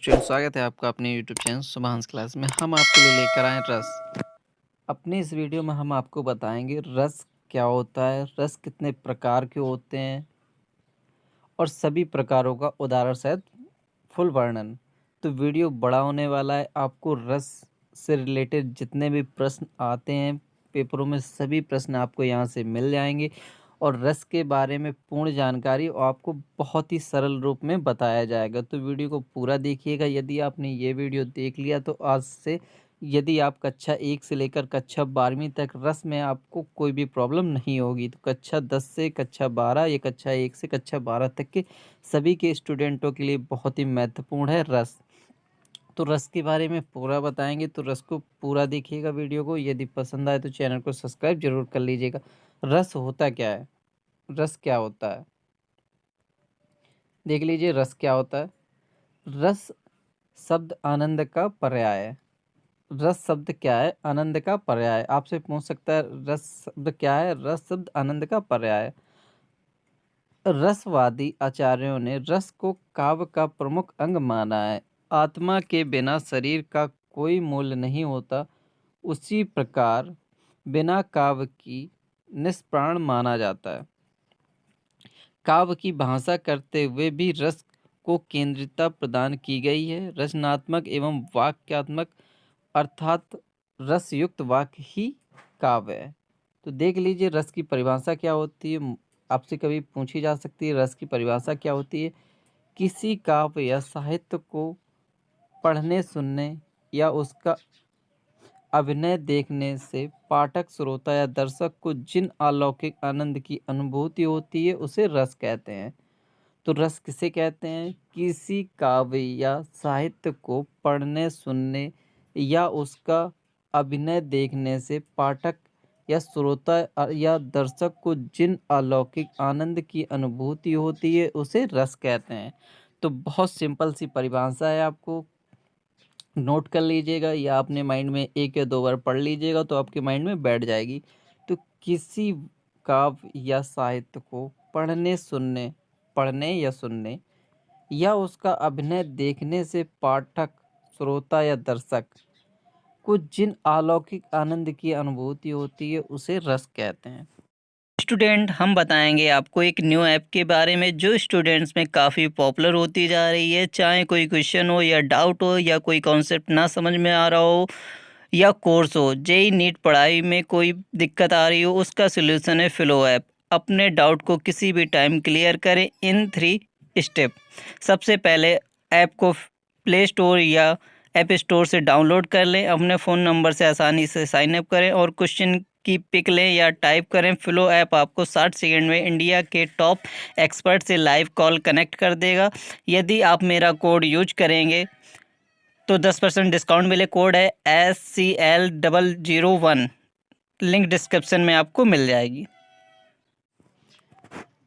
Student, स्वागत है आपका अपने यूट्यूब चैनल सुभांश क्लास में। हम आपके लिए लेकर आए रस। अपनी इस वीडियो में हम आपको बताएंगे रस क्या होता है, रस कितने प्रकार के होते हैं और सभी प्रकारों का उदाहरण सहित फुल वर्णन। तो वीडियो बड़ा होने वाला है। आपको रस से रिलेटेड जितने भी प्रश्न आते हैं पेपरों में, सभी प्रश्न आपको यहाँ से मिल जाएंगे और रस के बारे में पूर्ण जानकारी आपको बहुत ही सरल रूप में बताया जाएगा। तो वीडियो को पूरा देखिएगा। यदि आपने ये वीडियो देख लिया तो आज से यदि आप कक्षा 1 से लेकर कक्षा 12वीं तक रस में आपको कोई भी प्रॉब्लम नहीं होगी। तो कक्षा 10 से कक्षा 12 या कक्षा 1 से कक्षा 12 तक के सभी के स्टूडेंटों के लिए बहुत ही महत्वपूर्ण है रस। तो रस के बारे में पूरा बताएंगे, तो रस को पूरा देखिएगा वीडियो को। यदि पसंद आए तो चैनल को सब्सक्राइब जरूर कर लीजिएगा। रस होता क्या है, रस क्या होता है, देख लीजिए रस क्या होता है। रस शब्द आनंद का पर्याय है। रस शब्द क्या है, आनंद का पर्याय। आपसे पूछ सकता है रस शब्द क्या है, रस शब्द आनंद का पर्याय। रसवादी आचार्यों ने रस को काव्य का प्रमुख अंग माना है। आत्मा के बिना शरीर का कोई मूल्य नहीं होता, उसी प्रकार बिना काव्य की निष्प्राण माना जाता है। काव्य की भाषा करते हुए भी रस को केंद्रितता प्रदान की गई है। रचनात्मक एवं वाक्यात्मक अर्थात रसयुक्त वाक्य ही काव्य है। तो देख लीजिए रस की परिभाषा क्या होती है। आपसे कभी पूछी जा सकती है रस की परिभाषा क्या होती है। किसी काव्य या साहित्य को पढ़ने, सुनने या उसका अभिनय देखने से पाठक, श्रोता या दर्शक को जिन अलौकिक आनंद की अनुभूति होती है उसे रस कहते हैं। तो रस किसे कहते हैं, किसी काव्य या साहित्य को पढ़ने, सुनने या उसका अभिनय देखने से पाठक या श्रोता या दर्शक को जिन अलौकिक आनंद की अनुभूति होती है उसे रस कहते हैं। तो बहुत सिंपल सी परिभाषा है, आपको नोट कर लीजिएगा या अपने माइंड में एक या दो बार पढ़ लीजिएगा तो आपके माइंड में बैठ जाएगी। तो किसी काव्य या साहित्य को पढ़ने या सुनने या उसका अभिनय देखने से पाठक, श्रोता या दर्शक को जिन अलौकिक आनंद की अनुभूति होती है उसे रस कहते हैं। स्टूडेंट, हम बताएंगे आपको एक न्यू ऐप के बारे में जो स्टूडेंट्स में काफ़ी पॉपुलर होती जा रही है। चाहे कोई क्वेश्चन हो या डाउट हो या कोई कॉन्सेप्ट ना समझ में आ रहा हो या कोर्स हो, जेई नीट पढ़ाई में कोई दिक्कत आ रही हो, उसका सलूशन है फ्लो ऐप। अपने डाउट को किसी भी टाइम क्लियर करें इन 3 स्टेप। सबसे पहले ऐप को प्ले स्टोर या ऐप स्टोर से डाउनलोड कर लें, अपने फ़ोन नंबर से आसानी से साइन अप करें और क्वेश्चन की पिक लें या टाइप करें। फ्लो ऐप आपको 60 सेकंड में इंडिया के टॉप एक्सपर्ट से लाइव कॉल कनेक्ट कर देगा। यदि आप मेरा कोड यूज करेंगे तो 10% डिस्काउंट मिले। कोड है SCL001, लिंक डिस्क्रिप्शन में आपको मिल जाएगी।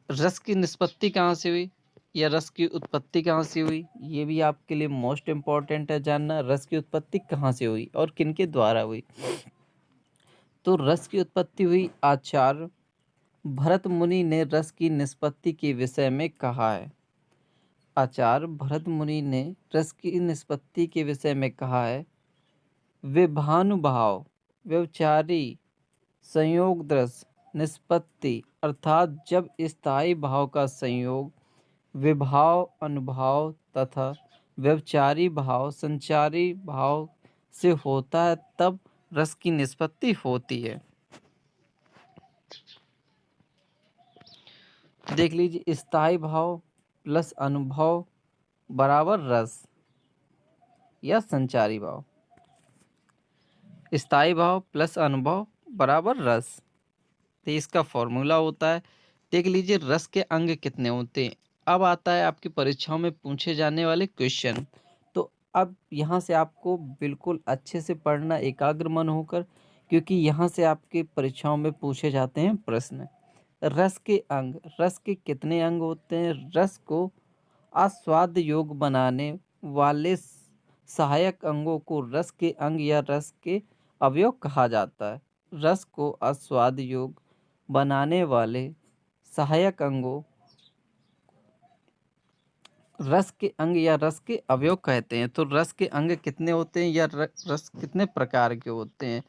रस की निष्पत्ति कहाँ से हुई या रस की उत्पत्ति कहाँ से हुई, ये भी आपके लिए मोस्ट इम्पॉर्टेंट है जानना। रस की उत्पत्ति कहाँ से हुई और किनके द्वारा हुई। तो रस की उत्पत्ति हुई आचार्य भरत मुनि ने रस की निष्पत्ति के विषय में कहा है। आचार्य भरत मुनि ने रस की निष्पत्ति के विषय में कहा है, विभानुभाव, व्यवचारी, संयोग दृश्य, निष्पत्ति अर्थात जब स्थायी भाव का संयोग विभाव, अनुभाव तथा व्यवचारी भाव, संचारी भाव से होता है तब रस की निष्पत्ति होती है। देख लीजिए, स्थायी भाव प्लस अनुभव बराबर रस या संचारी भाव। स्थायी भाव प्लस अनुभव बराबर रस, तो इसका फॉर्मूला होता है। देख लीजिए रस के अंग कितने होते हैं। अब आता है आपकी परीक्षाओं में पूछे जाने वाले क्वेश्चन। तो अब यहाँ से आपको बिल्कुल अच्छे से पढ़ना, एकाग्र मन होकर, क्योंकि यहाँ से आपके परीक्षाओं में पूछे जाते हैं प्रश्न। रस के अंग, रस के कितने अंग होते हैं। रस को आस्वाद योग बनाने वाले सहायक अंगों को रस के अंग या रस के अवयव कहा जाता है। रस को आस्वाद योग बनाने वाले सहायक अंगों रस के अंग या रस के अवयव कहते हैं। तो रस के अंग कितने होते हैं या रस कितने प्रकार के होते हैं?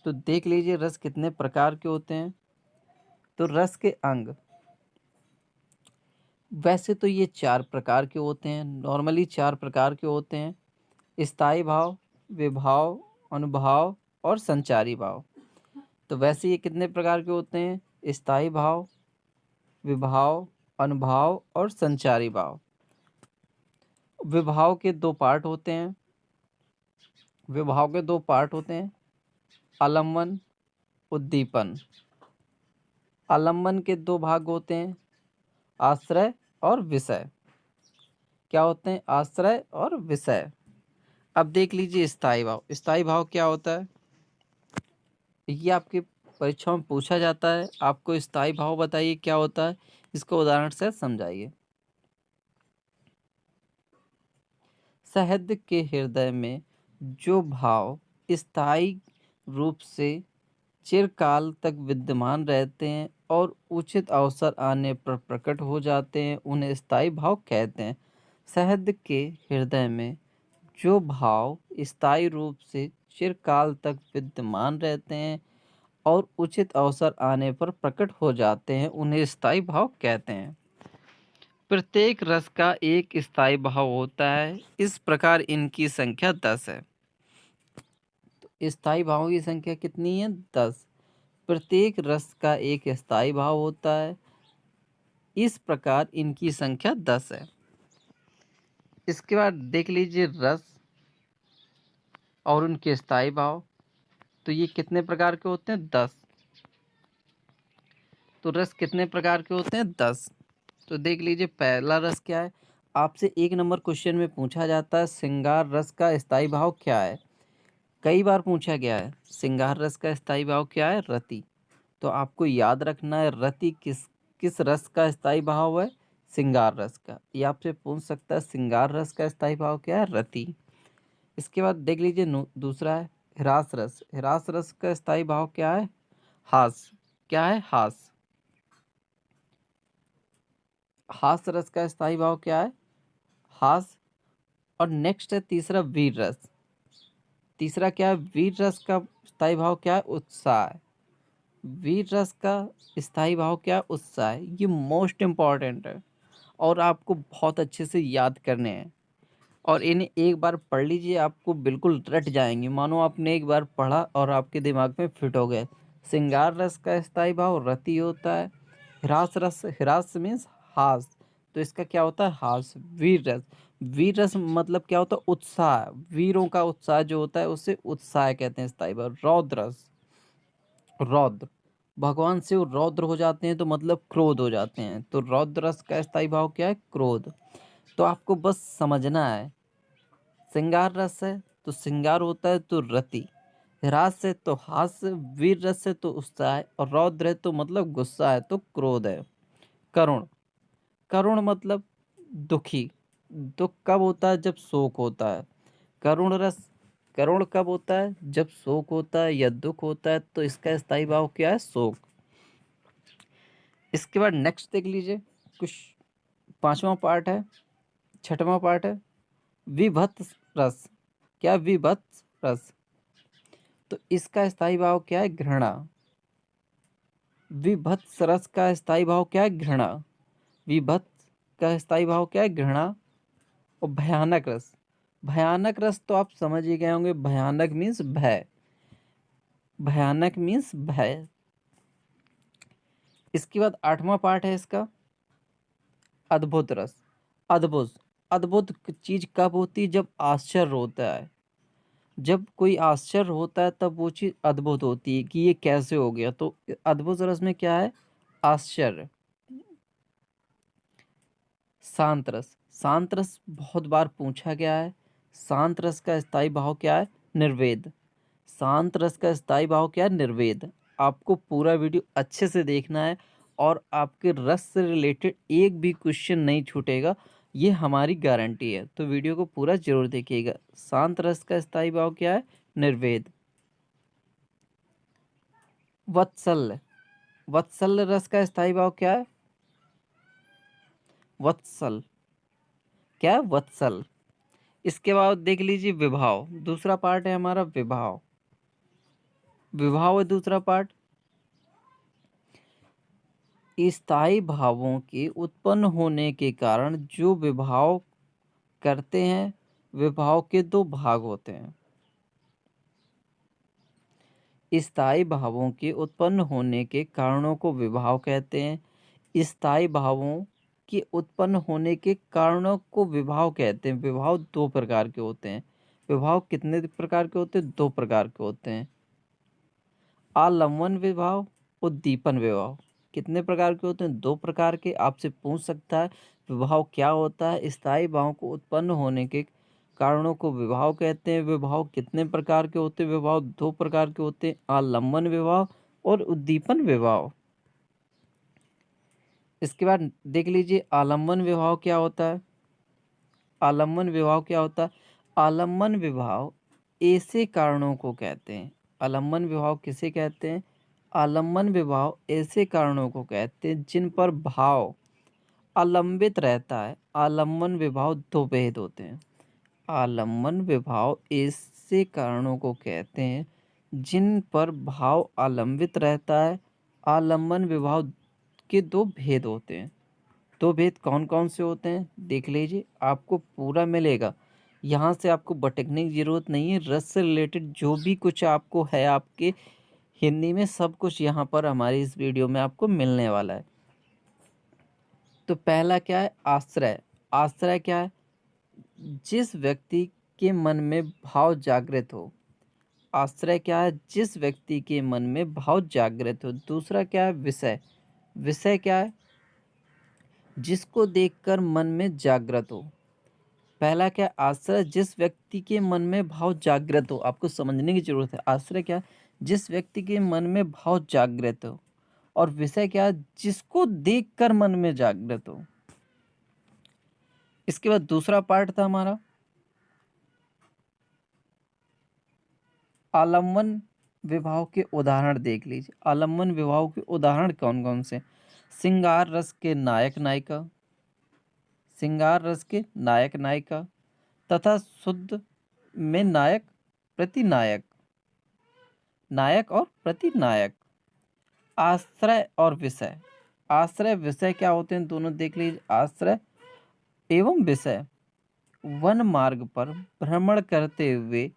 तो देख लीजिए रस कितने प्रकार के होते हैं। तो रस के अंग वैसे तो ये 4 प्रकार के होते हैं, नॉर्मली 4 प्रकार के होते हैं। स्थायी भाव, विभाव, अनुभाव और संचारी भाव। तो वैसे ये कितने प्रकार के होते हैं? स्थायी भाव, विभाव, अनुभाव और संचारी भाव। विभाव के 2 पार्ट होते हैं। विभाव के 2 पार्ट होते हैं, आलम्बन, उद्दीपन। आलम्बन के 2 भाग होते हैं, आश्रय और विषय। क्या होते हैं? आश्रय और विषय। अब देख लीजिए स्थायी भाव। स्थायी भाव क्या होता है? ये आपकी परीक्षाओं में पूछा जाता है। आपको स्थायी भाव बताइए क्या होता है, इसको उदाहरण से समझाइए। सहृदय के हृदय में जो भाव स्थायी रूप से चिरकाल तक विद्यमान रहते हैं और उचित अवसर आने पर प्रकट हो जाते हैं, उन्हें स्थायी भाव कहते हैं। सहृदय के हृदय में जो भाव स्थायी रूप से चिरकाल तक विद्यमान रहते हैं और उचित अवसर आने पर प्रकट हो जाते हैं, उन्हें स्थायी भाव कहते हैं। प्रत्येक रस का एक स्थायी भाव होता है। इस प्रकार इनकी संख्या 10 है। तो स्थायी भावों की संख्या कितनी है? 10। प्रत्येक रस का एक स्थायी भाव होता है। इस प्रकार इनकी संख्या 10 है। इसके बाद देख लीजिए रस और उनके स्थायी भाव। तो ये कितने प्रकार के होते हैं? 10। तो रस कितने प्रकार के होते हैं? 10। तो देख लीजिए पहला रस क्या है। आपसे 1 नंबर क्वेश्चन में पूछा जाता है श्रृंगार रस का स्थायी भाव क्या है। कई बार पूछा गया है। श्रृंगार रस का स्थायी भाव क्या है? रति। तो आपको याद रखना है रति किस किस रस का स्थायी भाव है? श्रृंगार रस का। ये आपसे पूछ सकता है श्रृंगार रस का स्थायी भाव क्या है? रति। इसके बाद देख लीजिए दूसरा है हिरास रस। हिरास रस का स्थायी भाव क्या है? हास। क्या है? हास। हास रस का स्थायी भाव क्या है? हास। और नेक्स्ट है तीसरा वीर रस। तीसरा क्या है? वीर रस का स्थायी भाव क्या है? उत्साह। वीर रस का स्थायी भाव क्या है? उत्साह। ये मोस्ट इम्पॉर्टेंट है और आपको बहुत अच्छे से याद करने हैं और इन्हें एक बार पढ़ लीजिए, आपको बिल्कुल रट जाएंगे, मानो आपने एक बार पढ़ा और आपके दिमाग में फिट हो गए। श्रृंगार रस का स्थायी भाव रति होता है। हिरास रस, हिरास मीन्स हास, तो इसका क्या होता है? हास। वीर रस, वीर रस मतलब क्या होता है? उत्साह। वीरों का उत्साह जो होता है उसे उत्साह कहते हैं स्थायी भाव। रौद्र रस, रौद्र, भगवान शिव रौद्र हो जाते हैं तो मतलब क्रोध हो जाते हैं, तो रौद्र रस का स्थायी भाव क्या है? क्रोध। तो आपको बस समझना है श्रृंगार रस है तो श्रृंगार होता है तो रति, रास है तो हास्य, वीर रस है तो उत्साह है और रौद्र है तो मतलब गुस्सा है तो क्रोध है। करुण, करुण मतलब दुखी। दुख कब होता है? जब शोक होता है। करुण रस, करुण कब होता है? जब शोक होता है या दुख होता है, तो इसका स्थायी भाव क्या है? शोक। इसके बाद नेक्स्ट देख लीजिए कुछ 5वां पार्ट है, 6वां पार्ट है विभत्स रस। क्या? विभत्स रस। तो इसका स्थायी भाव क्या है? घृणा। विभत्स रस का स्थायी भाव क्या है? घृणा। विभत्स का स्थायी भाव क्या है? घृणा। और भयानक रस, भयानक रस तो आप समझ ही गए होंगे, भयानक मीन्स भय। भयानक मीन्स भय। इसके बाद 8वां पार्ट है इसका अद्भुत रस। अद्भुत, अद्भुत चीज कब होती है? जब आश्चर्य होता है। जब कोई आश्चर्य होता है तब वो चीज अद्भुत होती है कि ये कैसे हो गया। तो अद्भुत रस में क्या है? आश्चर्य। शांत रस, शांत रस बहुत बार पूछा गया है। शांत रस का स्थायी भाव क्या है? निर्वेद। शांत रस का स्थायी भाव क्या है? निर्वेद। आपको पूरा वीडियो अच्छे से देखना है और आपके रस से रिलेटेड एक भी क्वेश्चन नहीं छूटेगा, ये हमारी गारंटी है। तो वीडियो को पूरा जरूर देखिएगा। शांत रस का स्थायी भाव क्या है? निर्वेद। वत्सल्य, वत्सल्य रस का स्थायी भाव क्या है? वत्सल। क्या है? वत्सल। इसके बाद देख लीजिए विभाव, दूसरा पार्ट है हमारा विभाव। विभाव है दूसरा पार्ट। स्थायी भावों के उत्पन्न होने के कारण जो विभाव करते हैं, विभाव के दो भाग होते हैं। स्थायी भावों के उत्पन्न होने के कारणों को विभाव कहते हैं। स्थायी भावों के उत्पन्न होने के कारणों को विभाव कहते हैं। विभाव दो प्रकार के होते हैं। विभाव कितने प्रकार के होते हैं? दो प्रकार के होते हैं। आलम्बन विभाव, उद्दीपन विभाव। कितने प्रकार के होते हैं? दो प्रकार के। आपसे पूछ सकता है विभाव क्या होता है? स्थायी भाव को उत्पन्न होने के कारणों को विभाव कहते हैं। विभाव कितने प्रकार के होते हैं? विभाव दो प्रकार के होते हैं, आलम्बन विभाव और उद्दीपन विभाव। इसके बाद देख लीजिए आलम्बन विभाव क्या होता है। आलम्बन विभाव क्या होता है? आलम्बन विभाव ऐसे कारणों को कहते हैं। आलम्बन विभाव किसे कहते हैं? आलम्बन विभाव ऐसे कारणों को कहते हैं जिन पर भाव आलंबित रहता है। आलम्बन विभाव दो भेद होते हैं। आलम्बन विभाव ऐसे कारणों को कहते हैं जिन पर भाव आलंबित रहता है। आलम्बन विभाव के दो भेद होते हैं। दो भेद कौन कौन से होते हैं देख लीजिए, आपको पूरा मिलेगा। यहाँ से आपको भटकने की जरूरत नहीं है। रस से रिलेटेड जो भी कुछ आपको है आपके हिंदी में, सब कुछ यहाँ पर हमारी इस वीडियो में आपको मिलने वाला है। तो पहला क्या है? आश्रय। आश्रय क्या है? जिस व्यक्ति के मन में भाव जागृत हो। आश्रय क्या है? जिस व्यक्ति के मन में भाव जागृत हो। दूसरा क्या है? विषय। विषय क्या है? जिसको देखकर मन में जागृत हो। पहला क्या? आश्रय जिस व्यक्ति के मन में भाव जागृत हो। आपको समझने की जरूरत है। आश्रय क्या? जिस व्यक्ति के मन में भाव जागृत हो। और विषय क्या? जिसको देखकर मन में जागृत हो। इसके बाद दूसरा पार्ट था हमारा आलम्बन विभाव के उदाहरण देख लीजिए। आलम्बन विभाव के उदाहरण कौन कौन से? श्रृंगार रस के नायक नायिका, श्रृंगार रस के नायक नायिका तथा शुद्ध में नायक प्रतिनायक, नायक और प्रतिनायक। आश्रय और विषय। आश्रय विषय क्या होते हैं दोनों देख लीजिए। आश्रय एवं विषय। वन मार्ग पर भ्रमण करते हुए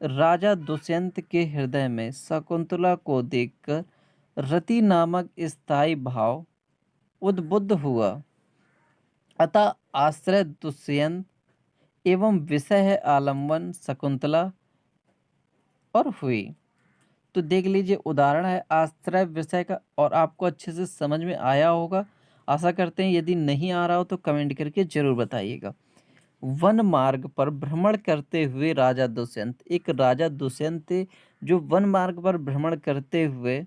राजा दुष्यंत के हृदय में शकुंतला को देखकर रति नामक स्थायी भाव उद्बुद्ध हुआ। अतः आश्रय दुष्यंत एवं विषय है आलम्बन शकुंतला और हुई। तो देख लीजिए उदाहरण है आश्रय विषय का, और आपको अच्छे से समझ में आया होगा आशा करते हैं। यदि नहीं आ रहा हो तो कमेंट करके जरूर बताइएगा। वन मार्ग पर भ्रमण करते हुए राजा दुष्यंत, एक राजा दुष्यंत थे जो वन मार्ग पर भ्रमण करते हुए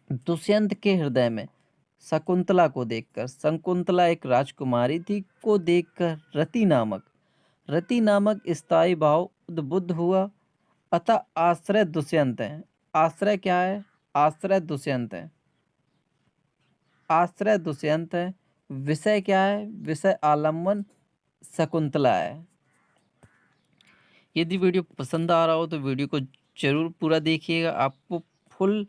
दुष्यंत के हृदय में शकुंतला को देखकर, शकुंतला एक राजकुमारी थी, को देखकर रति नामक स्थायी भाव उद्बुद्ध हुआ। अतः आश्रय दुष्यंत है। आश्रय क्या है? आश्रय दुष्यंत है। आश्रय दुष्यंत है। विषय क्या है? विषय आलम्बन शकुंतला है। यदि वीडियो पसंद आ रहा हो तो वीडियो को जरूर पूरा देखिएगा। आपको फुल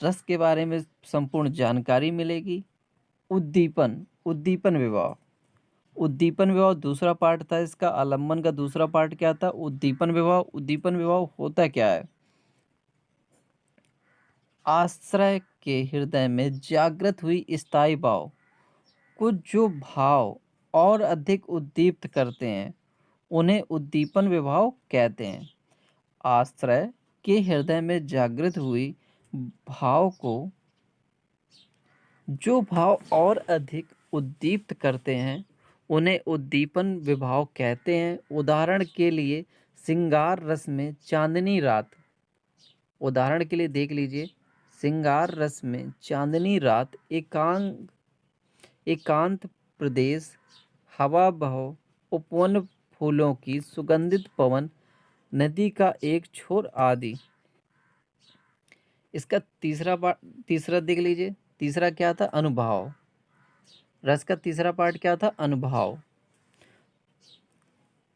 रस के बारे में संपूर्ण जानकारी मिलेगी। उद्दीपन, उद्दीपन विभाव। उद्दीपन विभाव दूसरा पार्ट था इसका। आलम्बन का दूसरा पार्ट क्या था? उद्दीपन विभाव। उद्दीपन विभाव होता क्या है? आश्रय के हृदय में जागृत हुई स्थायी भाव को जो भाव और अधिक उद्दीप्त करते हैं उन्हें उद्दीपन विभाव कहते हैं। आश्रय के हृदय में जागृत हुई भाव को जो भाव और अधिक उद्दीप्त करते हैं उन्हें उद्दीपन विभाव कहते हैं। उदाहरण के लिए श्रृंगार रस में चांदनी रात। उदाहरण के लिए देख लीजिए श्रृंगार रस में चांदनी रात, एकांत प्रदेश, हवा बहो, उपवन फूलों की सुगंधित पवन, नदी का एक छोर आदि। इसका तीसरा देख लीजिए। तीसरा क्या था? अनुभव। रस का तीसरा पार्ट क्या था? अनुभव।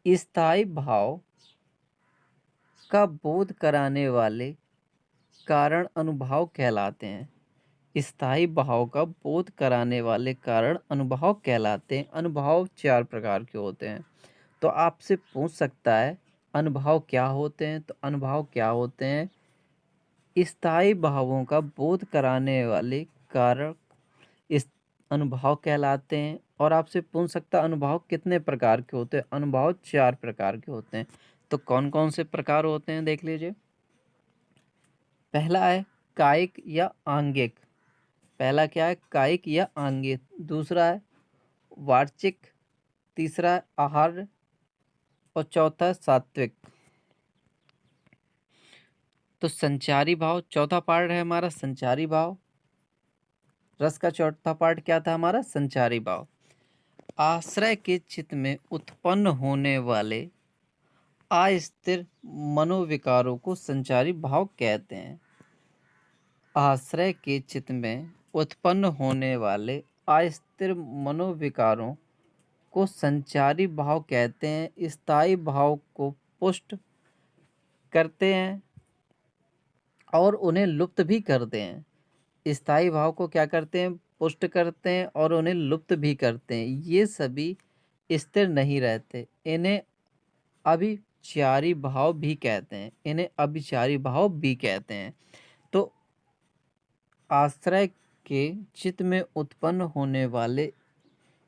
स्थायी भाव का बोध कराने वाले कारण अनुभाव कहलाते हैं। स्थायी भाव का बोध कराने वाले कारण अनुभाव कहलाते हैं। अनुभाव 4 प्रकार के होते हैं। तो आपसे पूछ सकता है अनुभाव क्या होते हैं, तो अनुभाव क्या होते हैं? स्थायी भावों का बोध कराने वाले कारण इस अनुभाव कहलाते हैं। और आपसे पूछ सकता अनुभव कितने प्रकार के होते हैं? अनुभव 4 प्रकार के होते हैं। तो कौन कौन से प्रकार होते हैं देख लीजिए। पहला है कायिक या आंगिक। पहला क्या है? कायिक या आंगिक। दूसरा है वार्चिक। तीसरा है आहार। और चौथा है सात्विक। तो संचारी भाव चौथा पार्ट है हमारा संचारी भाव। रस का चौथा पार्ट क्या था हमारा? संचारी भाव। आश्रय के चित्त में उत्पन्न होने वाले अस्थिर मनोविकारों को संचारी भाव कहते हैं। आश्रय के चित्त में उत्पन्न होने वाले अस्थिर मनोविकारों को संचारी भाव कहते हैं। स्थायी भाव को पुष्ट करते हैं और उन्हें लुप्त भी करते हैं। स्थायी भाव को क्या करते हैं? पुष्ट करते हैं और उन्हें लुप्त भी करते हैं। ये सभी स्थिर नहीं रहते। इन्हें अभिचारी भाव भी कहते हैं। इन्हें अभिचारी भाव भी कहते हैं। तो आश्रय के चित्त में उत्पन्न होने वाले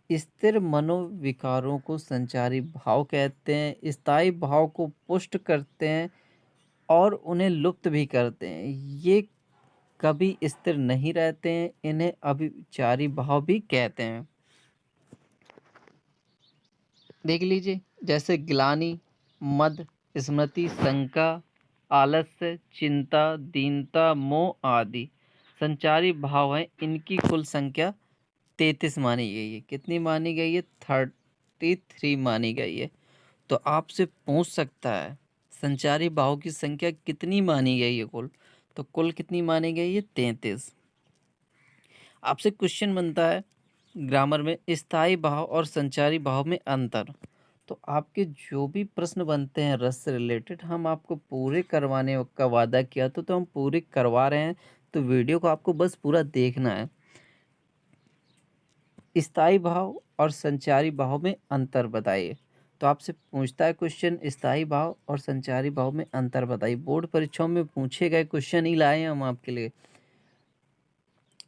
स्थिर मनोविकारों को संचारी भाव कहते हैं। स्थायी भाव को पुष्ट करते हैं और उन्हें लुप्त भी करते हैं। ये कभी स्थिर नहीं रहते हैं। इन्हें अभिचारी भाव भी कहते हैं। देख लीजिए जैसे ग्लानि, मद, स्मृति, शंका, आलस्य, चिंता, दीनता, मोह आदि संचारी भाव हैं। इनकी कुल संख्या 33 मानी गई है। कितनी मानी गई है? 33 मानी गई है। तो आपसे पूछ सकता है संचारी भाव की संख्या कितनी मानी गई है कुल? तो कुल कितनी मानी गई है? 33। आपसे क्वेश्चन बनता है ग्रामर में स्थायी भाव और संचारी भाव में अंतर। तो आपके जो भी प्रश्न बनते हैं रस से रिलेटेड हम आपको पूरे करवाने का वादा किया तो हम पूरे करवा रहे हैं। तो वीडियो को आपको बस पूरा देखना है। स्थायी भाव और संचारी भाव में अंतर बताइए। तो आपसे पूछता है क्वेश्चन स्थायी भाव और संचारी भाव में अंतर बताइए। बोर्ड परीक्षाओं में पूछे गए क्वेश्चन ही लाए हैं हम आपके लिए।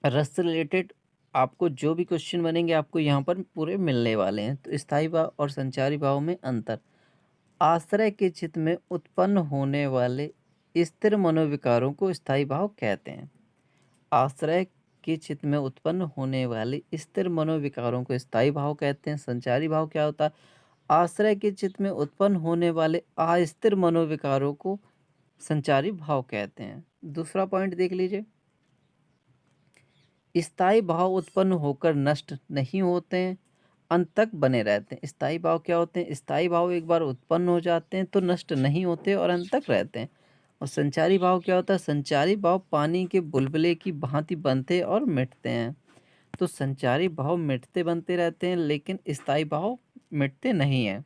रस से रिलेटेड आपको जो भी क्वेश्चन बनेंगे आपको यहाँ पर पूरे मिलने वाले हैं। तो स्थायी भाव और संचारी भाव में अंतर। आश्रय के चित्त में उत्पन्न होने वाले स्थिर मनोविकारों को स्थायी भाव कहते हैं। आश्रय के चित्त में उत्पन्न होने वाले स्थिर मनोविकारों को स्थायी भाव कहते हैं। संचारी भाव क्या होता है? आश्रय के चित्त में उत्पन्न होने वाले अस्थिर मनोविकारों को संचारी भाव कहते हैं। दूसरा पॉइंट देख लीजिए। स्थायी भाव उत्पन्न होकर नष्ट नहीं होते हैं, अंत तक बने रहते हैं। स्थायी भाव क्या होते हैं? स्थायी भाव एक बार उत्पन्न हो जाते हैं तो नष्ट नहीं होते और अंत तक रहते हैं। और संचारी भाव क्या होता है? संचारी भाव पानी के बुलबुले की भांति बनते और मिटते हैं। तो संचारी भाव मिटते बनते रहते हैं लेकिन स्थायी भाव मिटते नहीं हैं।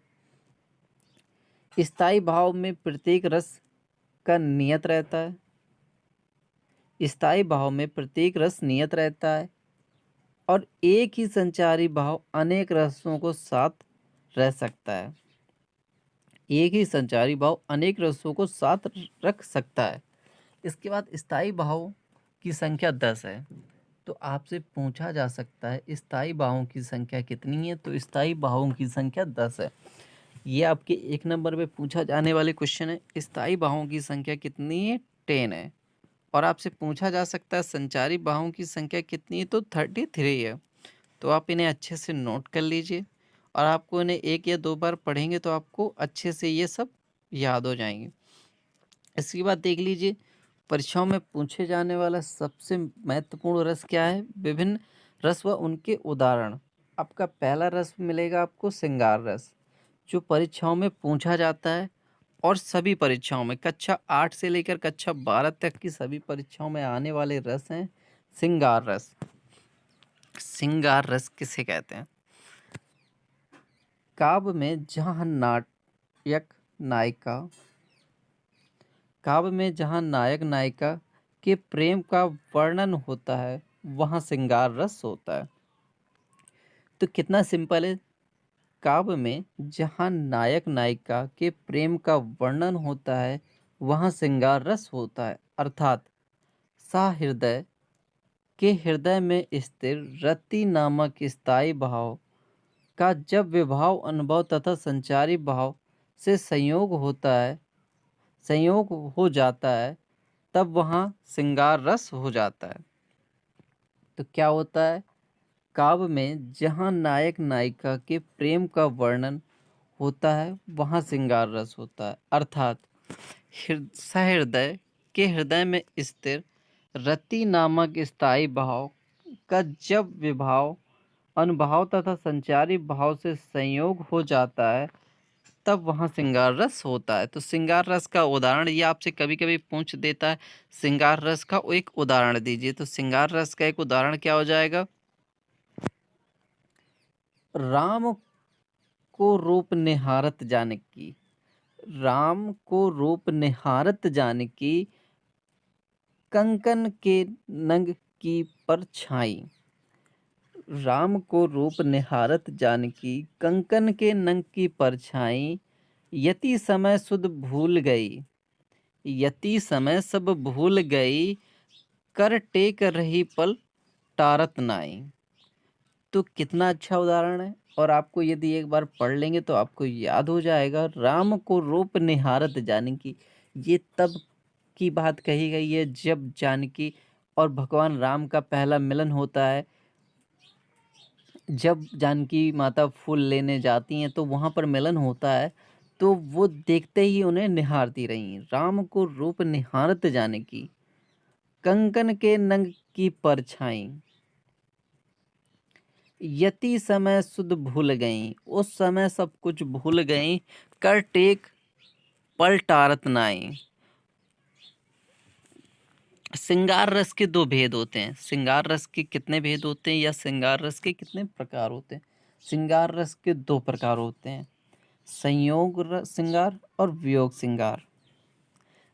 स्थायी भाव में प्रत्येक रस का नियत रहता है। स्थायी भाव में प्रत्येक रस नियत रहता है और एक ही संचारी भाव अनेक रसों को साथ रह सकता है। एक ही संचारी भाव अनेक रसों को साथ रख सकता है। इसके बाद स्थायी भावों की संख्या 10 है। तो आपसे पूछा जा सकता है स्थायी भावों की संख्या कितनी है? तो स्थायी भावों की संख्या 10 है। ये आपके 1 नंबर पे पूछा जाने वाले क्वेश्चन है। स्थायी भावों की संख्या कितनी है? 10 है। और आपसे पूछा जा सकता है संचारी भावों की संख्या कितनी है? तो 33 है। तो आप इन्हें अच्छे से नोट कर लीजिए और आपको इन्हें 1 या 2 बार पढ़ेंगे तो आपको अच्छे से ये सब याद हो जाएंगे। इसके बाद देख लीजिए परीक्षाओं में पूछे जाने वाला सबसे महत्वपूर्ण रस क्या है? विभिन्न रस व उनके उदाहरण। आपका पहला रस मिलेगा आपको श्रृंगार रस, जो परीक्षाओं में पूछा जाता है और सभी परीक्षाओं में कक्षा 8 से लेकर कक्षा 12 तक की सभी परीक्षाओं में आने वाले रस हैं श्रृंगार रस। श्रृंगार रस किसे कहते हैं? काव्य में जहाँ नायक नायिका। काव्य में जहाँ नायक नायिका के प्रेम का वर्णन होता है वहाँ श्रृंगार रस होता है। तो कितना सिंपल है। काव्य में जहाँ नायक नायिका के प्रेम का वर्णन होता है वहाँ श्रृंगार रस होता है, अर्थात सहृदय के हृदय में स्थिर रति नामक स्थायी भाव का जब विभाव अनुभव तथा संचारी भाव से संयोग हो जाता है तब वहाँ श्रृंगार रस हो जाता है। तो क्या होता है, काव्य में जहाँ नायक नायिका के प्रेम का वर्णन होता है वहाँ श्रृंगार रस होता है, अर्थात सहृदय के हृदय में स्थिर रति नामक स्थायी भाव का जब विभाव अनुभाव तथा संचारी भाव से संयोग हो जाता है तब वहाँ श्रृंगार रस होता है। तो श्रृंगार रस का उदाहरण ये आपसे कभी कभी पूछ देता है, श्रृंगार रस का एक उदाहरण दीजिए। तो श्रृंगार रस का एक उदाहरण क्या हो जाएगा, राम को रूप निहारत जानकी। राम को रूप निहारत जानकी कंकन के नंग की परछाई। राम को रूप निहारत जानकी कंकन के नंग की परछाई यति समय सुध भूल गई। यति समय सब भूल गई कर टेक रही पल टारत नाई। तो कितना अच्छा उदाहरण है, और आपको यदि एक बार पढ़ लेंगे तो आपको याद हो जाएगा। राम को रूप निहारत जानकी, ये तब की बात कही गई है जब जानकी और भगवान राम का पहला मिलन होता है। जब जानकी माता फूल लेने जाती हैं तो वहाँ पर मिलन होता है, तो वो देखते ही उन्हें निहारती रहीं। राम को रूप निहारत जानकी कंकन के नंग की परछाई यति समय सुध भूल गईं। उस समय सब कुछ भूल गईं कर टेक पल टारत नाई। श्रृंगार रस के दो भेद होते हैं। श्रृंगार रस के कितने भेद होते हैं, या श्रृंगार रस के कितने प्रकार होते हैं? श्रृंगार रस के दो प्रकार होते हैं, संयोग श्रृंगार और वियोग श्रृंगार।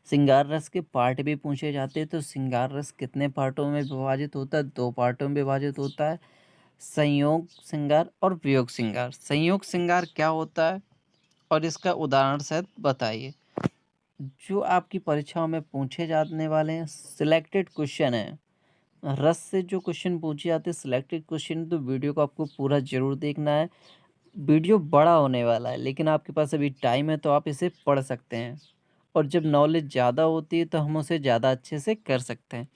श्रृंगार रस के पार्ट भी पूछे जाते हैं। तो श्रृंगार रस कितने पार्टों में विभाजित होता है? दो पार्टों में विभाजित होता है, संयोग श्रृंगार और वियोग श्रृंगार। संयोग श्रृंगार क्या होता है और इसका उदाहरण सहित बताइए। जो आपकी परीक्षाओं में पूछे जाने वाले हैं, सिलेक्टेड क्वेश्चन है। रस से जो क्वेश्चन पूछे जाते हैं सिलेक्टेड क्वेश्चन, तो वीडियो को आपको पूरा जरूर देखना है। वीडियो बड़ा होने वाला है लेकिन आपके पास अभी टाइम है तो आप इसे पढ़ सकते हैं, और जब नॉलेज ज़्यादा होती है तो हम उसे ज़्यादा अच्छे से कर सकते हैं।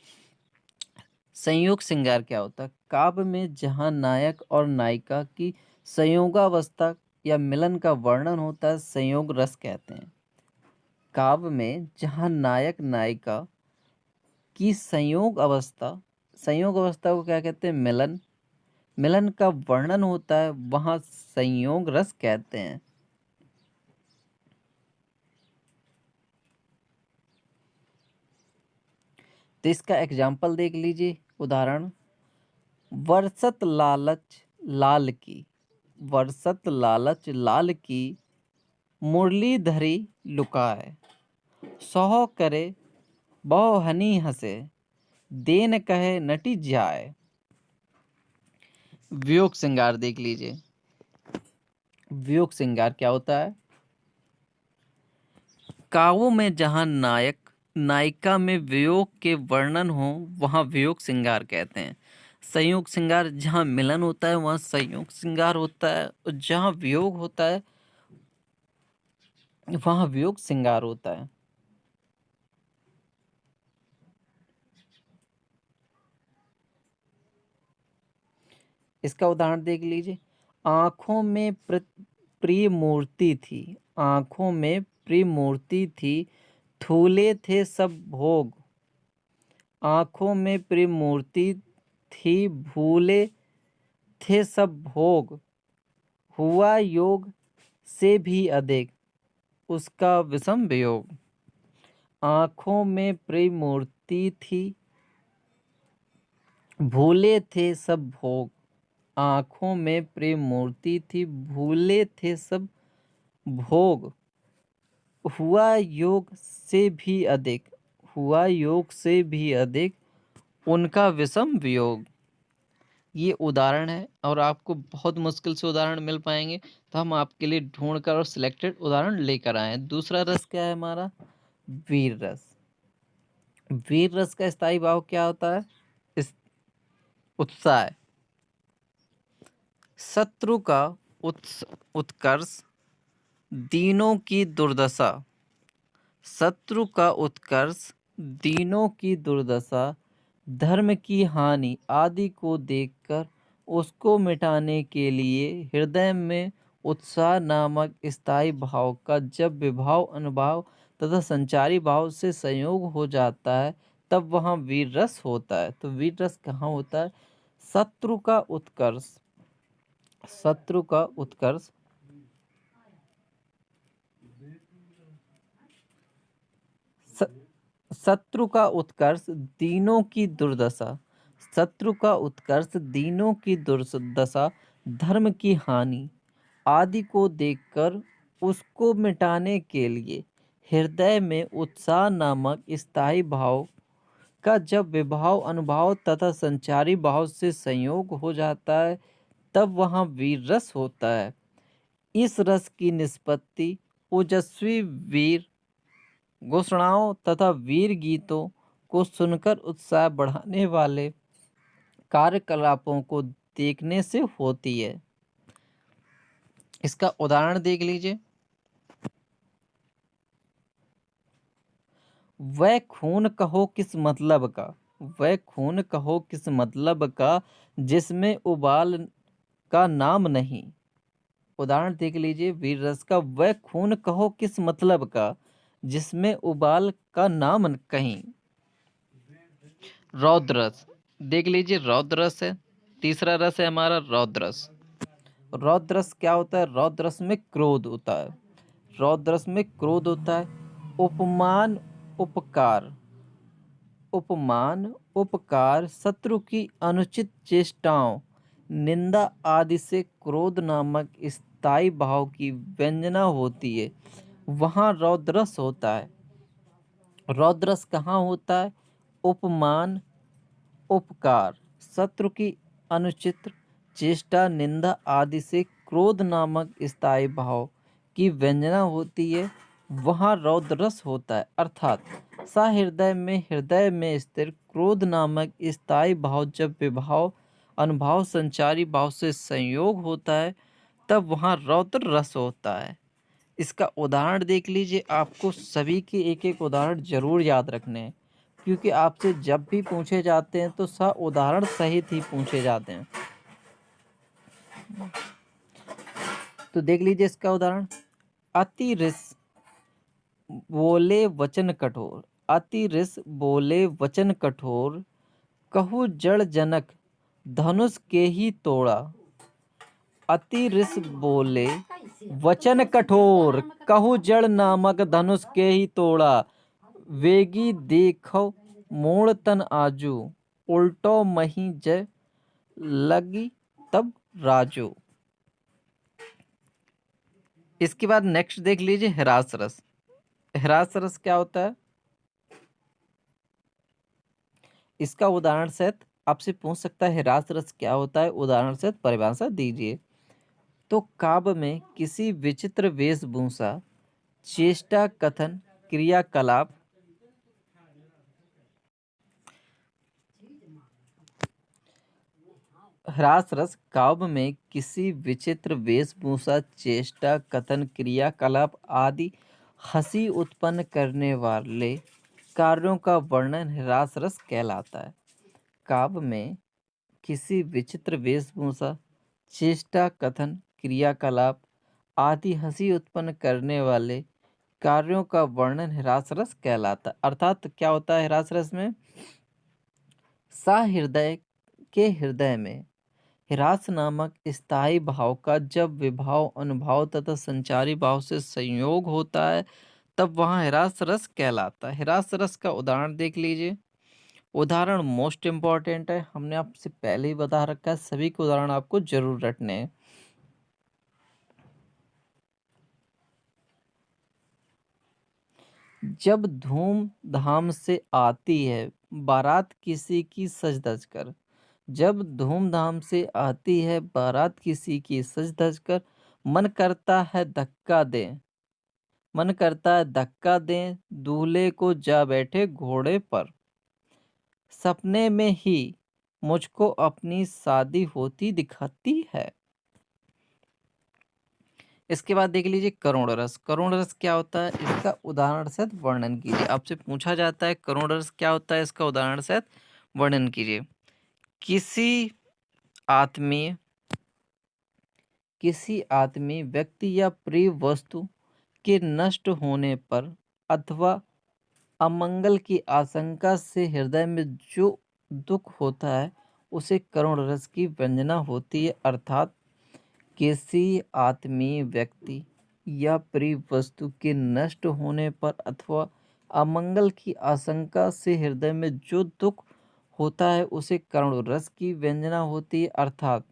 संयोग श्रृंगार क्या होता है? काव्य में जहाँ नायक और नायिका की संयोगावस्था या मिलन का वर्णन होता है संयोग रस कहते हैं। काव्य में जहाँ नायक नायिका की संयोग अवस्था को क्या कहते हैं? मिलन। मिलन का वर्णन होता है वहाँ संयोग रस कहते हैं। तो इसका एग्जाम्पल देख लीजिए, उदाहरण, वर्षत लालच लाल की। वर्षत लालच लाल की मुरलीधरी लुकाए। सौ करे बहु हनी हंसे देन कहे नटी जाए। वियोग श्रृंगार देख लीजिए। वियोग श्रृंगार क्या होता है? काव्यों में जहाँ नायक नायिका में वियोग के वर्णन हो वहाँ वियोग श्रृंगार कहते हैं। संयोग श्रृंगार जहाँ मिलन होता है वहाँ संयोग श्रृंगार होता है, और जहाँ वियोग होता है वहाँ वियोग श्रृंगार होता है। इसका उदाहरण देख लीजिए। आंखों में प्रिय मूर्ति थी। आंखों में प्रिय मूर्ति थी थूले थे सब भोग। आंखों में प्रिय मूर्ति थी भूले थे सब भोग। हुआ योग से भी अधिक उसका विषम वियोग। आंखों में प्रिय मूर्ति थी भूले थे सब भोग। आंखों में प्रिय मूर्ति थी भूले थे सब भोग। हुआ योग से भी अधिक, हुआ योग से भी अधिक उनका विषम वियोग। ये उदाहरण है और आपको बहुत मुश्किल से उदाहरण मिल पाएंगे, तो हम आपके लिए ढूंढकर और सिलेक्टेड उदाहरण लेकर आए हैं। दूसरा रस क्या है हमारा? वीर रस। वीर रस का स्थायी भाव क्या होता है? इस उत्साह। शत्रु का उत्कर्ष, दीनों की दुर्दशा। शत्रु का उत्कर्ष, दीनों की दुर्दशा, धर्म की हानि आदि को देखकर उसको मिटाने के लिए हृदय में उत्साह नामक स्थायी भाव का जब विभाव अनुभाव तथा संचारी भाव से संयोग हो जाता है, तब वहाँ वीर रस होता है। तो वीर रस कहाँ होता है? शत्रु का उत्कर्ष, शत्रु का उत्कर्ष, शत्रु का उत्कर्ष, दीनों की दुर्दशा। शत्रु का उत्कर्ष, दीनों की दुर्दशा, धर्म की हानि आदि को देखकर उसको मिटाने के लिए हृदय में उत्साह नामक स्थायी भाव का जब विभाव अनुभाव तथा संचारी भाव से संयोग हो जाता है, तब वहाँ वीर रस होता है। इस रस की निष्पत्ति ओजस्वी वीर घोषणाओं तथा वीर गीतों को सुनकर उत्साह बढ़ाने वाले कार्यकलापों को देखने से होती है। इसका उदाहरण देख लीजिए। वह खून कहो किस मतलब का, वह खून कहो किस मतलब का जिसमें उबाल का नाम नहीं। उदाहरण देख लीजिए वीर रस का। वह खून कहो किस मतलब का जिसमें उबाल का नाम कहीं। रौद्र रस देख लीजिए, रौद्र रस है। तीसरा रस है हमारा रौद्र रस। रौद्र रस क्या होता है? रौद्र रस में क्रोध होता है। रौद्र रस में क्रोध होता है। उपमान उपकार, उपमान उपकार, शत्रु की अनुचित चेष्टाओं, निंदा आदि से क्रोध नामक स्थायी भाव की व्यंजना होती है, वहाँ रौद्रस होता है। रौद्रस कहाँ होता है? उपमान उपकार, शत्रु की अनुचित चेष्टा, निंदा आदि से क्रोध नामक स्थायी भाव की व्यंजना होती है, वहाँ रौद्रस होता है। अर्थात हृदय में स्थिर क्रोध नामक स्थायी भाव जब विभाव अनुभाव संचारी भाव से संयोग होता है, तब वहाँ रौद्र रस होता है। इसका उदाहरण देख लीजिए। आपको सभी के एक एक उदाहरण जरूर याद रखने हैं, क्योंकि आपसे जब भी पूछे जाते हैं तो उदाहरण सहित ही पूछे जाते हैं। तो देख लीजिए इसका उदाहरण। अति रिस बोले वचन कठोर, अति रिस बोले वचन कठोर, कहु जड़ जनक धनुष के ही तोड़ा। अति रिस बोले वचन कठोर, कहु जड़ नामक धनुष के ही तोड़ा। वेगी देखो मोड़ तन आजू, उल्टो मही जय लगी तब राजू। इसके बाद नेक्स्ट देख लीजिए हिरास रस। हिरास रस क्या होता है? इसका उदाहरण सहित आपसे पूछ सकता है हिरास रस क्या होता है, उदाहरण सहित परिभाषा दीजिए। तो काव्य में किसी विचित्र वेशभूषा, चेष्टा, कथन, क्रियाकलाप, ह्रास रस काव्य में किसी विचित्र वेशभूषा, चेष्टा, कथन, क्रियाकलाप आदि हंसी उत्पन्न करने वाले कार्यों का वर्णन ह्रास रस कहलाता है। काव्य में किसी विचित्र वेशभूषा, चेष्टा, कथन, क्रियाकलाप आदि हंसी उत्पन्न करने वाले कार्यों का वर्णन ह्रास रस कहलाता है। अर्थात क्या होता है ह्रास रस में? हृदय में ह्रास नामक स्थायी भाव का जब विभाव अनुभाव तथा संचारी भाव से संयोग होता है, तब वहाँ ह्रास रस कहलाता है। ह्रास रस का उदाहरण देख लीजिए। उदाहरण मोस्ट इम्पॉर्टेंट है, हमने आपसे पहले ही बता रखा है, सभी के उदाहरण आपको जरूर रटने हैं। जब धूमधाम से आती है बारात किसी की सज धज कर। जब धूमधाम से आती है बारात किसी की सज धज कर, मन करता है धक्का दें, मन करता है धक्का दें दूल्हे को जा बैठे घोड़े पर। सपने में ही मुझको अपनी शादी होती दिखाती है। इसके बाद देख लीजिए करुण रस। करुण रस क्या होता है, इसका उदाहरण सहित वर्णन कीजिए। आपसे पूछा जाता है करुण रस क्या होता है, इसका उदाहरण सहित वर्णन कीजिए। किसी आत्मीय व्यक्ति या प्रिय वस्तु के नष्ट होने पर अथवा अमंगल की आशंका से हृदय में जो दुख होता है उसे करुण रस की व्यंजना होती है। अर्थात किसी आत्मीय व्यक्ति या प्रिय वस्तु के नष्ट होने पर अथवा अमंगल की आशंका से हृदय में जो दुख होता है उसे करुण रस की व्यंजना होती है। अर्थात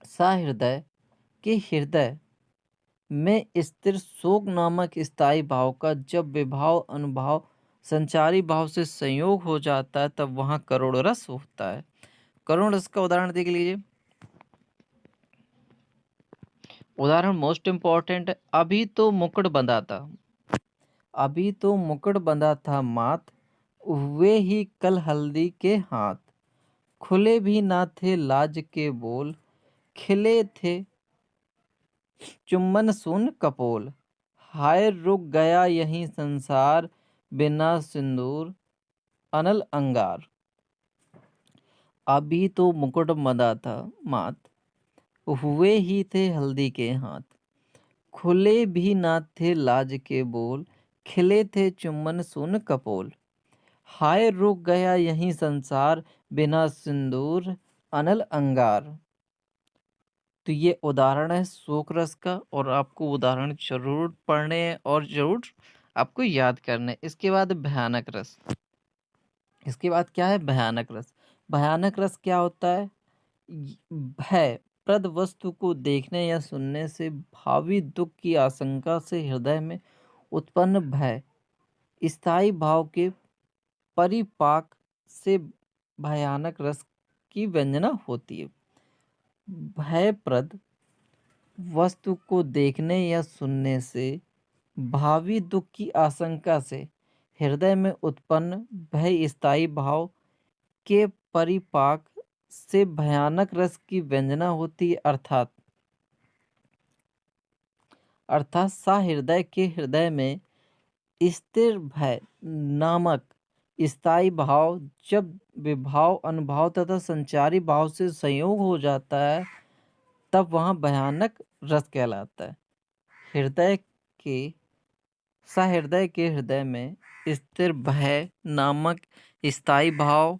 सहृदय के हृदय में स्थिर शोक नामक स्थायी भाव का जब विभाव अनुभाव संचारी भाव से संयोग हो जाता है तब वहां करुण रस होता है। करुण रस का उदाहरण देख लीजिए। उदाहरण मोस्ट इम्पॉर्टेंट है। अभी तो मुकुट बंधा था मात, हुए ही कल हल्दी के हाथ। खुले भी ना थे लाज के बोल, खिले थे चुम्बन सुन कपोल। हाय रुक गया यही संसार, बिना सिंदूर अनल अंगार। अभी तो मुकुट बंधा था मात, हुए ही थे हल्दी के हाथ। खुले भी ना थे लाज के बोल, खिले थे चुम्बन सुन कपोल। हाय रुक गया यही संसार, बिना सिंदूर अनल अंगार। तो ये उदाहरण है शोक रस का और आपको उदाहरण जरूर पढ़ने हैं और जरूर आपको याद करने। इसके बाद भयानक रस। इसके बाद क्या है भयानक रस। भयानक रस क्या होता है, भय प्रद वस्तु को देखने या सुनने से भावी दुख की आशंका से हृदय में उत्पन्न भय स्थायी भाव के परिपाक से भयानक रस की व्यंजना होती है। भयप्रद वस्तु को देखने या सुनने से भावी दुख की आशंका से हृदय में उत्पन्न भय स्थायी भाव के परिपाक से भयानक रस की व्यंजना होती है। अर्थात सहृदय के हृदय में स्थिर भय नामक स्थायी भाव जब विभाव अनुभाव तथा संचारी भाव से संयोग हो जाता है तब वहाँ भयानक रस कहलाता है। सहृदय के हृदय में स्थिर भय नामक स्थायी भाव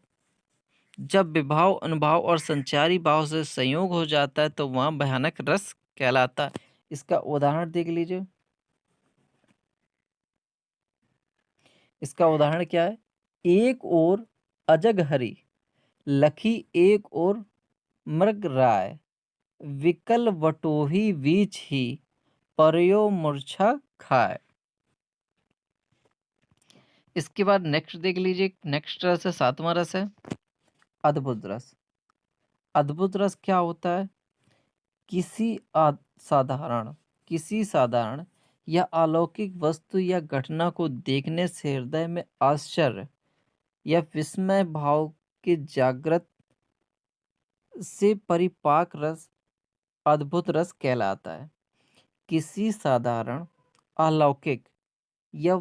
जब विभाव अनुभाव और संचारी भाव से संयोग हो जाता है तो वहाँ भयानक रस कहलाता है। इसका उदाहरण देख लीजिए। इसका उदाहरण क्या है, एक ओर अजग हरी लखी एक ओर मृग राय, विकल वटोही बीच ही परयो मूर्छा खाए। इसके बाद नेक्स्ट देख लीजिए। नेक्स्ट रस है सातवां रस है अद्भुत रस। अद्भुत रस क्या होता है, किसी साधारण या अलौकिक वस्तु या घटना को देखने से हृदय में आश्चर्य या विस्मय भाव के जागृत से परिपाक रस अद्भुत रस कहलाता है। किसी साधारण अलौकिक या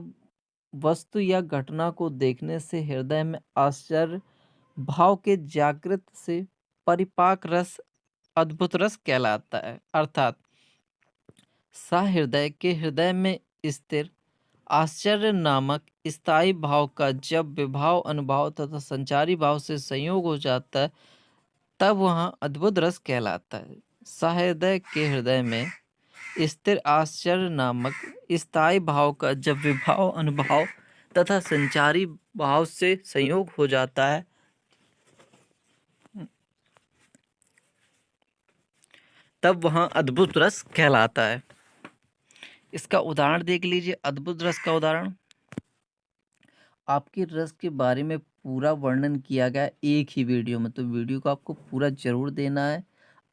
वस्तु या घटना को देखने से हृदय में आश्चर्य भाव के जागृत से परिपाक रस अद्भुत रस कहलाता है। अर्थात सहृदय के हृदय में स्थिर आश्चर्य नामक स्थायी भाव का जब विभाव अनुभाव तथा संचारी भाव से संयोग हो जाता है तब वहाँ अद्भुत रस कहलाता है। सहृदय के हृदय में स्थिर आश्चर्य नामक स्थायी भाव का जब विभाव अनुभाव तथा संचारी भाव से संयोग हो जाता है तब वहाँ अद्भुत रस कहलाता है। इसका उदाहरण देख लीजिए, अद्भुत रस का उदाहरण। आपके रस के बारे में पूरा वर्णन किया गया है एक ही वीडियो में, तो वीडियो को आपको पूरा जरूर देना है।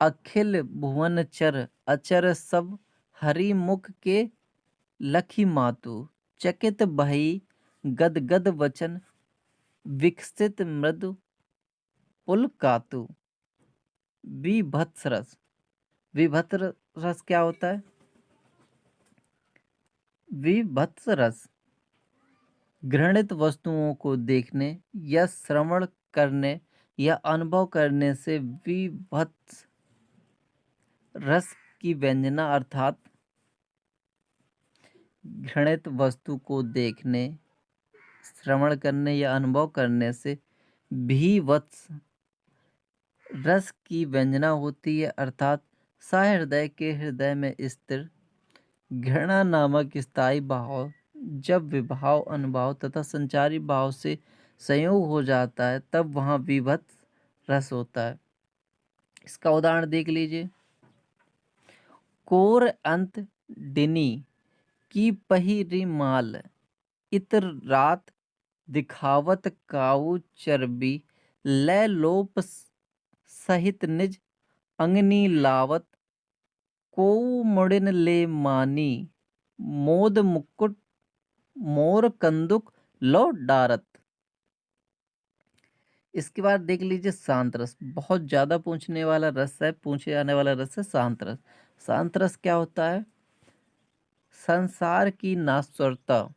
अखिल भुवन चर अचर सब, हरि मुख के लखी मातु, चकित भई गद गद वचन, विकसित मृदु पुलकातु। विभत्स रस, विभत्स रस क्या होता है? विभत्स रस घृणित वस्तुओं को देखने या श्रवण करने या अनुभव करने से विभत्स रस की व्यंजना अर्थात घृणित वस्तु को देखने, श्रवण करने या अनुभव करने से भीवत्स रस की व्यंजना होती है, अर्थात सहृदय के हृदय में स्थिर घृणा नामक स्थायी भाव जब विभाव, अनुभाव तथा संचारी भाव से संयोग हो जाता है तब वहाँ विभत्स रस होता है। इसका उदाहरण देख लीजिए। कोर अंत डिनी की पहिरी माल, इतर रात दिखावत काऊ चर्बी, लय लोप सहित निज अंगनी लावत, को मुड़िन ले मानी, मोद मुकुट मोर कंदुक लो डारत। इसके बाद देख लीजिए शांत रस, बहुत ज्यादा पूछे जाने वाला रस है शांत रस। शांत रस क्या होता है? संसार की नाश्वरता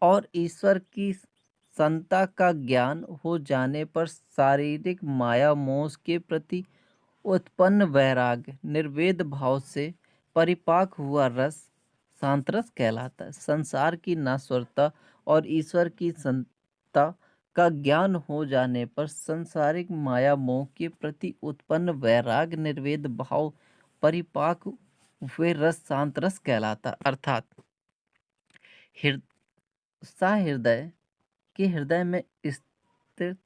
और ईश्वर की संता का ज्ञान हो जाने पर शारीरिक माया मोह के प्रति उत्पन्न वैराग्य निर्वेद भाव से परिपाक हुआ रस शांत रस कहलाता है। संसार की नाश्वरता और ईश्वर की संता का ज्ञान हो जाने पर संसारिक माया मोह के प्रति उत्पन्न वैराग्य निर्वेद भाव परिपाक हुए रस शांत रस कहलाता, अर्थात सहृदय के हृदय में स्थित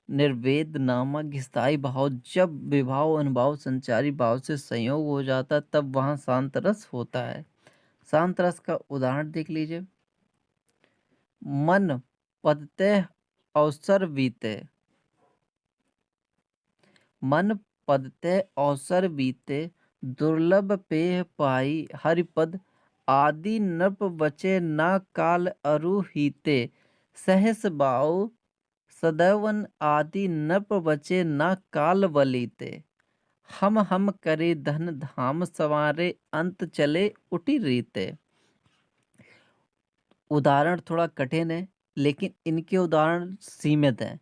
निर्वेद नामक स्थायी भाव जब विभाव, अनुभाव, संचारी भाव से संयोग हो जाता तब वहां शांत रस होता है। शांत रस का उदाहरण देख लीजिए। मन पदते अवसर बीते, मन पदते अवसर बीते, दुर्लभ पेह पाई हरिपद, आदि नृप बचे ना काल अरुहीते, सहस बाऊ सदैवन आदि नृप बचे ना काल वलीते, हम करे धन धाम संवारे, अंत चले उठी रीते। उदाहरण थोड़ा कठिन है लेकिन इनके उदाहरण सीमित हैं,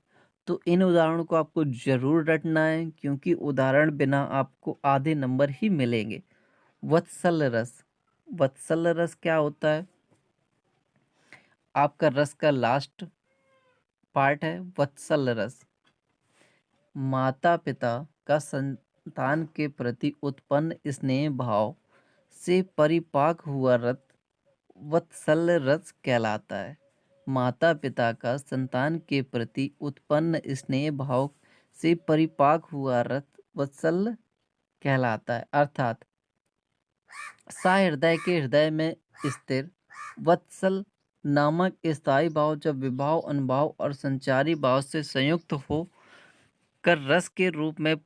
तो इन उदाहरणों को आपको जरूर रटना है क्योंकि उदाहरण बिना आपको आधे नंबर ही मिलेंगे। वत्सल रस, वत्सल रस क्या होता है? आपका रस का लास्ट पार्ट है वत्सल रस। माता पिता का संतान के प्रति उत्पन्न स्नेह भाव से परिपाक हुआ रस वत्सल रस कहलाता है। माता पिता का संतान के प्रति उत्पन्न स्नेह भाव से परिपाक हुआ रस वत्सल कहलाता है, अर्थात सहृदय के हृदय में स्थिर वत्सल नामक स्थायी भाव जब विभाव, अनुभाव और संचारी भाव से संयुक्त हो कर रस के रूप में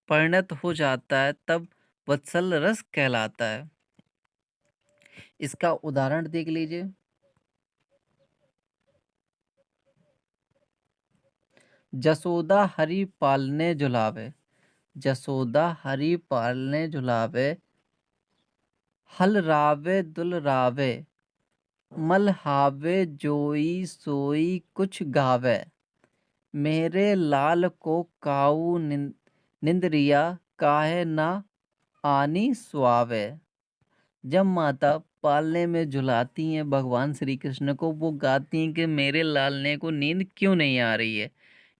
परिणत हो जाता है तब वत्सल रस कहलाता है। इसका उदाहरण देख लीजिए। जसोदा हरि पालने झुलावे, जसोदा हरि पालने झुलावे, हलरावे दुलरावे, मलहावे जोई सोई कुछ गावे, मेरे लाल को काऊ निंदरिया, काहे ना आनी सुआवे। जब माता पालने में झुलाती हैं भगवान श्री कृष्ण को, वो गाती हैं कि मेरे लालने को नींद क्यों नहीं आ रही है।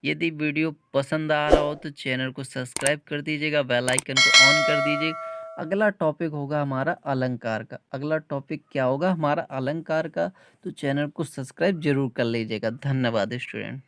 यदि वीडियो पसंद आ रहा हो तो चैनल को सब्सक्राइब कर दीजिएगा, बेल आइकन को ऑन कर दीजिएगा। अगला टॉपिक होगा हमारा अलंकार का। अगला टॉपिक क्या होगा? हमारा अलंकार का। तो चैनल को सब्सक्राइब जरूर कर लीजिएगा। धन्यवाद स्टूडेंट।